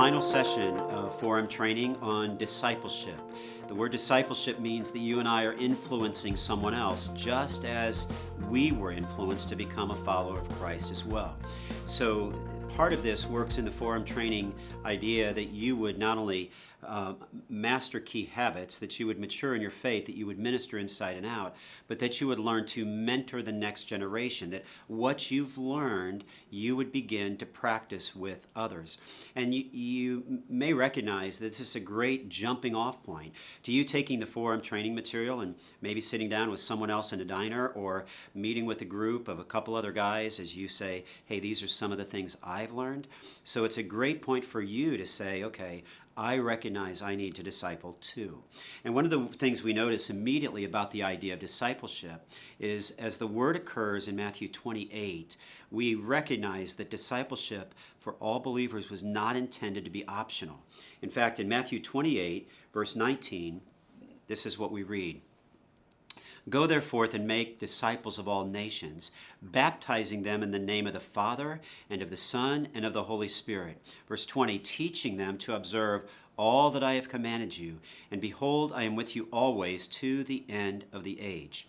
final session of Forum training on discipleship. The word discipleship means that you and I are influencing someone else, just as we were influenced to become a follower of Christ as well. So part of this works in the Forum training idea that you would not only master key habits, that you would mature in your faith, that you would minister inside and out, but that you would learn to mentor the next generation, that what you've learned, you would begin to practice with others. And you may recognize that this is a great jumping off point to you taking the Forum training material and maybe sitting down with someone else in a diner or meeting with a group of a couple other guys as you say, hey, these are some of the things I've learned. So it's a great point for you to say, okay, I recognize I need to disciple too. And one of the things we notice immediately about the idea of discipleship is as the word occurs in Matthew 28, we recognize that discipleship for all believers was not intended to be optional. In fact, in Matthew 28, verse 19, this is what we read. Go therefore and make disciples of all nations, baptizing them in the name of the Father and of the Son and of the Holy Spirit. Verse 20, teaching them to observe all that I have commanded you. And behold, I am with you always to the end of the age.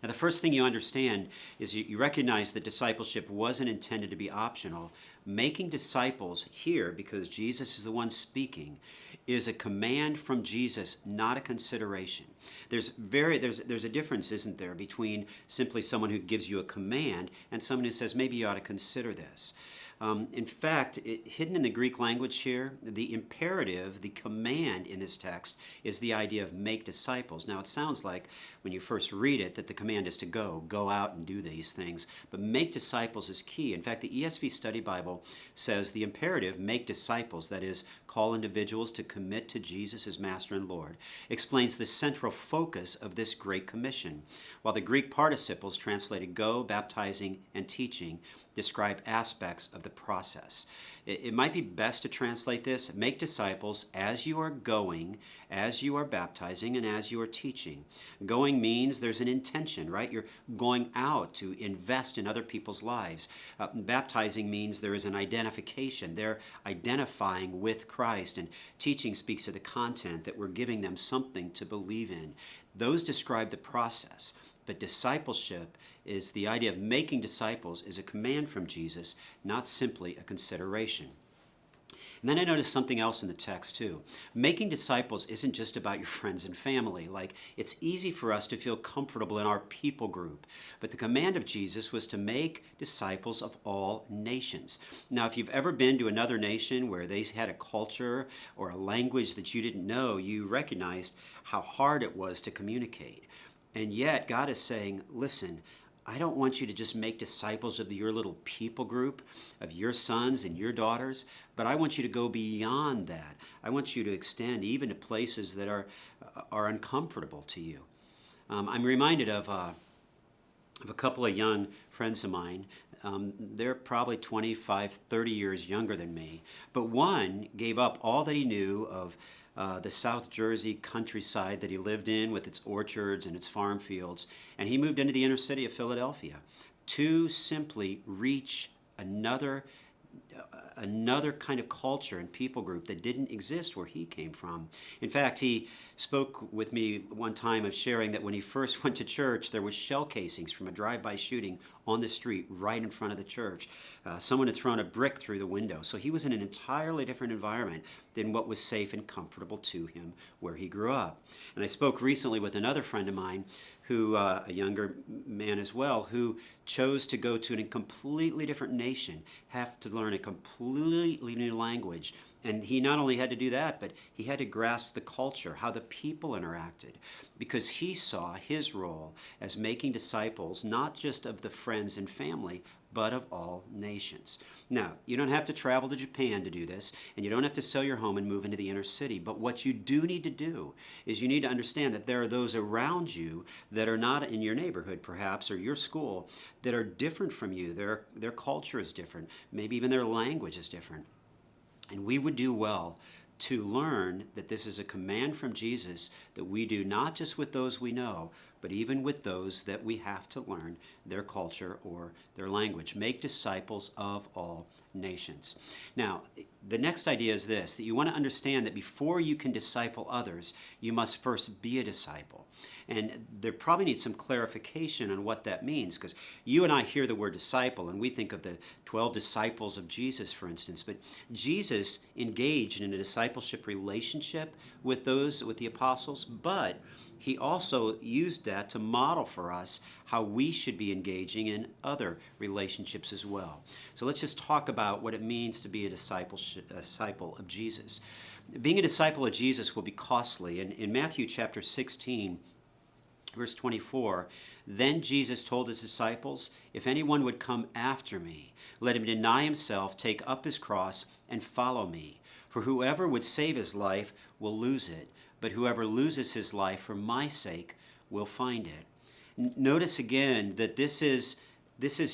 Now, the first thing you understand is you recognize that discipleship wasn't intended to be optional. Making disciples here, because Jesus is the one speaking, is a command from Jesus, not a consideration. There's a difference, isn't there, between simply someone who gives you a command and someone who says, maybe you ought to consider this. In fact, hidden in the Greek language here, the imperative, the command in this text is the idea of make disciples. Now, it sounds like when you first read it that the command is to go out and do these things. But make disciples is key. In fact, the ESV Study Bible says the imperative, make disciples, that is, call individuals to commit to Jesus as Master and Lord, explains the central focus of this Great Commission, while the Greek participles translated go, baptizing, and teaching describe aspects of the process. It might be best to translate this, make disciples as you are going, as you are baptizing, and as you are teaching. Going means there's an intention, right? You're going out to invest in other people's lives. Baptizing means there is an identification. They're identifying with Christ, and teaching speaks of the content that we're giving them something to believe in. Those describe the process. But discipleship is the idea of making disciples is a command from Jesus, not simply a consideration. And then I noticed something else in the text too. Making disciples isn't just about your friends and family. Like, it's easy for us to feel comfortable in our people group. But the command of Jesus was to make disciples of all nations. Now, if you've ever been to another nation where they had a culture or a language that you didn't know, you recognized how hard it was to communicate. And yet, God is saying, listen, I don't want you to just make disciples of your little people group, of your sons and your daughters, but I want you to go beyond that. I want you to extend even to places that are uncomfortable to you. I'm reminded of a couple of young friends of mine. They're probably 25, 30 years younger than me, but one gave up all that he knew of the South Jersey countryside that he lived in with its orchards and its farm fields, and he moved into the inner city of Philadelphia to simply reach another kind of culture and people group that didn't exist where he came from. In fact, he spoke with me one time of sharing that when he first went to church, there was shell casings from a drive-by shooting on the street right in front of the church. Someone had thrown a brick through the window. So he was in an entirely different environment than what was safe and comfortable to him where he grew up. And I spoke recently with another friend of mine who, a younger man as well, who chose to go to a completely different nation, have to learn a completely new language. And he not only had to do that, but he had to grasp the culture, how the people interacted, because he saw his role as making disciples, not just of the friends and family, but of all nations. Now, you don't have to travel to Japan to do this, and you don't have to sell your home and move into the inner city. But what you do need to do is you need to understand that there are those around you that are not in your neighborhood, perhaps, or your school, that are different from you. Their culture is different. Maybe even their language is different. And we would do well to learn that this is a command from Jesus that we do not just with those we know, but even with those that we have to learn their culture or their language. Make disciples of all nations. Now, the next idea is this, that you want to understand that before you can disciple others, you must first be a disciple. And there probably needs some clarification on what that means, because you and I hear the word disciple, and we think of the 12 disciples of Jesus, for instance. But Jesus engaged in a discipleship relationship with the apostles, but he also used that to model for us how we should be engaging in other relationships as well. So let's just talk about what it means to be a disciple of Jesus. Being a disciple of Jesus will be costly. In Matthew chapter 16, verse 24, then Jesus told his disciples, if anyone would come after me, let him deny himself, take up his cross, and follow me. For whoever would save his life will lose it, but whoever loses his life for my sake will find it. Notice again that this is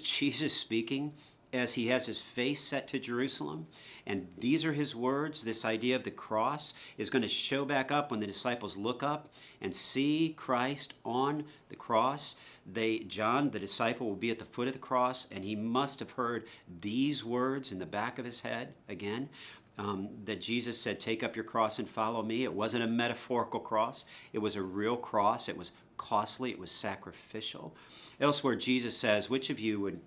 Jesus speaking as he has his face set to Jerusalem. And these are his words. This idea of the cross is going to show back up when the disciples look up and see Christ on the cross. John, the disciple, will be at the foot of the cross, and he must have heard these words in the back of his head again. That Jesus said, take up your cross and follow me. It wasn't a metaphorical cross. It was a real cross. It was costly. It was sacrificial. Elsewhere, Jesus says, which of you would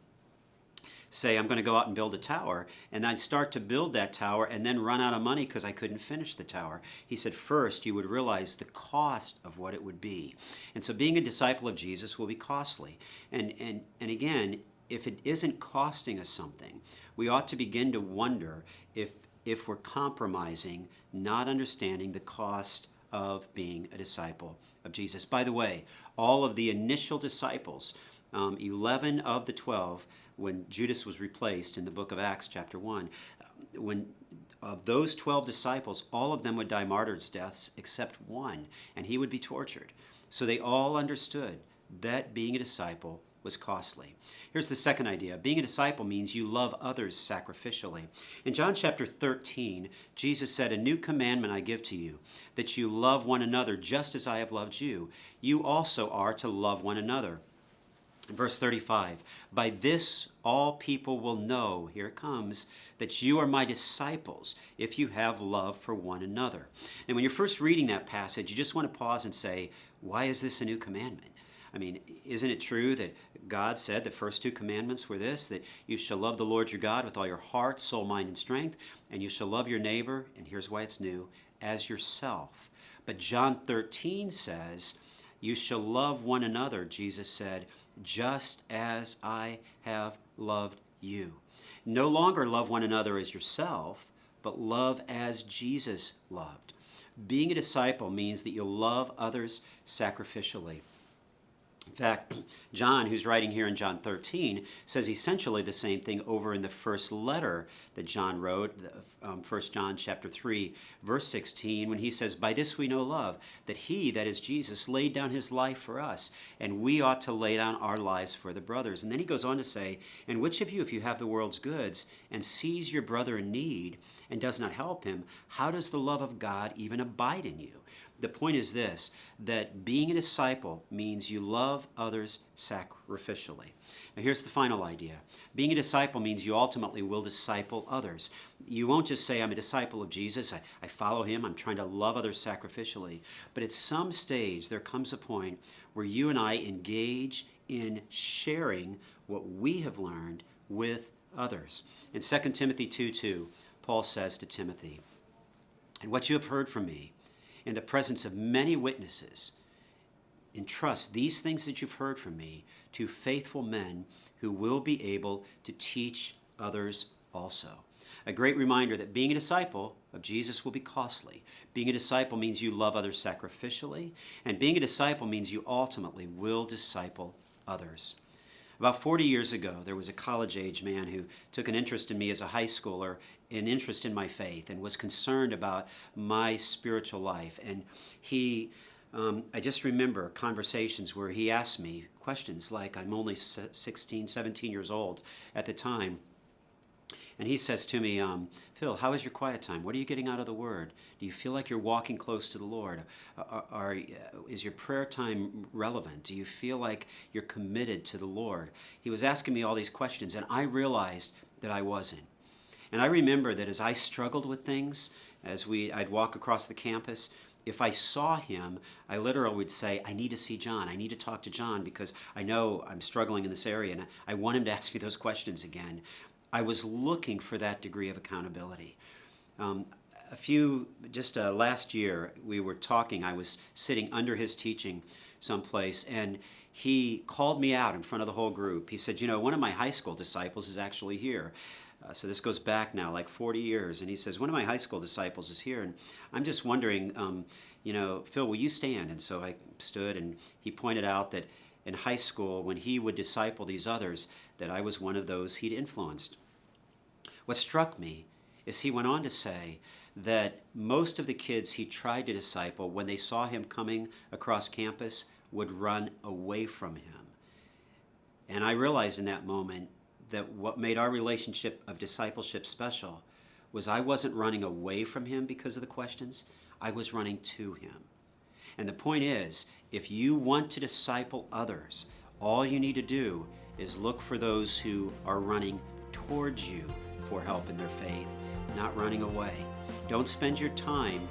say, I'm going to go out and build a tower, and I'd start to build that tower and then run out of money because I couldn't finish the tower? He said, first, you would realize the cost of what it would be. And so being a disciple of Jesus will be costly. And again, if it isn't costing us something, we ought to begin to wonder if we're compromising, not understanding the cost of being a disciple of Jesus. By the way, all of the initial disciples, 11 of the 12, when Judas was replaced in the book of Acts chapter 1, when of those 12 disciples, all of them would die martyrs' deaths except one, and he would be tortured. So they all understood that being a disciple was costly. Here's the second idea. Being a disciple means you love others sacrificially. In John chapter 13, Jesus said, a new commandment I give to you, that you love one another just as I have loved you. You also are to love one another. Verse 35, by this all people will know, here it comes, that you are my disciples if you have love for one another. And when you're first reading that passage, you just want to pause and say, why is this a new commandment? I mean, isn't it true that God said the first two commandments were this, that you shall love the Lord your God with all your heart, soul, mind, and strength, and you shall love your neighbor, and here's why it's new, as yourself. But John 13 says, you shall love one another, Jesus said, just as I have loved you. No longer love one another as yourself, but love as Jesus loved. Being a disciple means that you'll love others sacrificially. In fact, John, who's writing here in John 13, says essentially the same thing over in the first letter that John wrote, 1 John chapter 3, verse 16, when he says, by this we know love, that he, that is Jesus, laid down his life for us, and we ought to lay down our lives for the brothers. And then he goes on to say, and which of you, if you have the world's goods, and sees your brother in need, and does not help him, how does the love of God even abide in you? The point is this, that being a disciple means you love others sacrificially. Now here's the final idea. Being a disciple means you ultimately will disciple others. You won't just say, I'm a disciple of Jesus, I follow him, I'm trying to love others sacrificially. But at some stage, there comes a point where you and I engage in sharing what we have learned with others. In 2 Timothy 2:2, Paul says to Timothy, and what you have heard from me, in the presence of many witnesses, entrust these things that you've heard from me to faithful men who will be able to teach others also. A great reminder that being a disciple of Jesus will be costly. Being a disciple means you love others sacrificially, and being a disciple means you ultimately will disciple others. About 40 years ago, there was a college-age man who took an interest in me as a high schooler, an interest in my faith, and was concerned about my spiritual life. And I just remember conversations where he asked me questions like, I'm only 16, 17 years old at the time. And he says to me, Phil, how is your quiet time? What are you getting out of the Word? Do you feel like you're walking close to the Lord? Is your prayer time relevant? Do you feel like you're committed to the Lord? He was asking me all these questions, and I realized that I wasn't. And I remember that as I struggled with things, I'd walk across the campus, if I saw him, I literally would say, I need to see John. I need to talk to John because I know I'm struggling in this area and I want him to ask me those questions again. I was looking for that degree of accountability. Last year, we were talking. I was sitting under his teaching someplace, and he called me out in front of the whole group. He said, one of my high school disciples is actually here. So this goes back now like 40 years. And he says, one of my high school disciples is here. And I'm just wondering, Phil, will you stand? And so I stood, and he pointed out that in high school, when he would disciple these others, that I was one of those he'd influenced. What struck me is he went on to say that most of the kids he tried to disciple, when they saw him coming across campus, would run away from him. And I realized in that moment that what made our relationship of discipleship special was I wasn't running away from him because of the questions. I was running to him. And the point is, if you want to disciple others, all you need to do is look for those who are running towards you for help in their faith, not running away. Don't spend your time,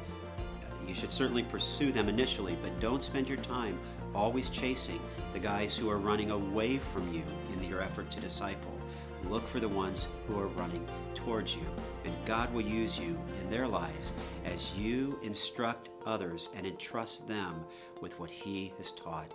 you should certainly pursue them initially, but don't spend your time always chasing the guys who are running away from you in your effort to disciple. Look for the ones who are running towards you, and God will use you in their lives as you instruct others and entrust them with what He has taught